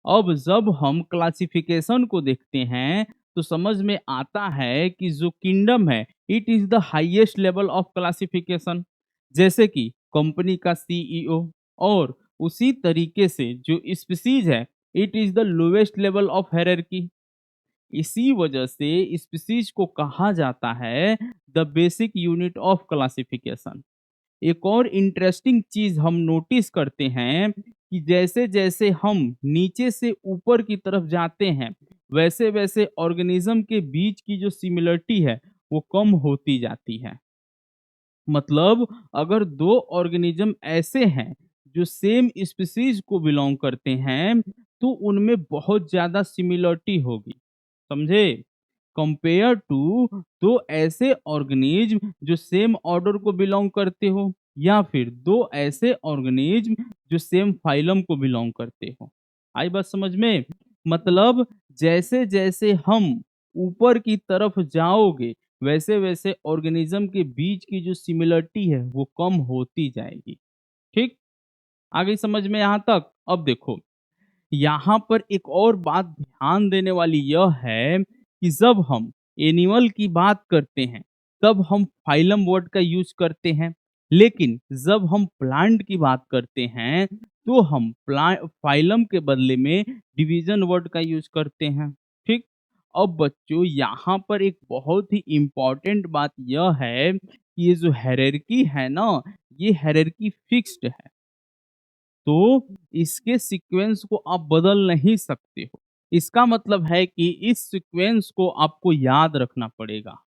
अब जब हम क्लासिफिकेशन को देखते हैं तो समझ में आता है कि जो किंगडम है it is the highest level of classification. जैसे कि कंपनी का सीईओ, और उसी तरीके से जो स्पीसीज है it is the lowest level of hierarchy. इसी वजह से स्पीसीज को कहा जाता है the basic unit of classification. एक और इंटरेस्टिंग चीज हम नोटिस करते हैं कि जैसे जैसे हम नीचे से ऊपर की तरफ जाते हैं वैसे वैसे ऑर्गेनिज्म के बीच की जो सिमिलरिटी है वो कम होती जाती है। मतलब अगर दो ऑर्गेनिज्म ऐसे हैं जो सेम स्पीसीज को बिलोंग करते हैं तो उनमें बहुत ज्यादा सिमिलरिटी होगी। समझे? कंपेयर टू दो ऐसे ऑर्गेनिज्म जो सेम ऑर्डर को बिलोंग करते हो, या फिर दो ऐसे ऑर्गेनिज्म जो सेम फाइलम को बिलोंग करते हो। आई बात समझ में? मतलब जैसे जैसे हम ऊपर की तरफ जाओगे वैसे वैसे ऑर्गेनिज्म के बीच की जो सिमिलरिटी है वो कम होती जाएगी। ठीक? आगे समझ में यहाँ तक? अब देखो, यहाँ पर एक और बात ध्यान देने वाली यह है कि जब हम एनिमल की बात करते हैं तब हम फाइलम वर्ड का यूज करते हैं, लेकिन जब हम प्लांट की बात करते हैं तो हम फाइलम के बदले में डिवीजन वर्ड का यूज करते हैं। ठीक? अब बच्चों यहाँ पर एक बहुत ही इम्पोर्टेंट बात यह है कि ये जो हायरार्की है ना, ये हायरार्की फिक्स्ड है। तो इसके सीक्वेंस को आप बदल नहीं सकते हो। इसका मतलब है कि इस सीक्वेंस को आपको याद रखना पड़ेगा।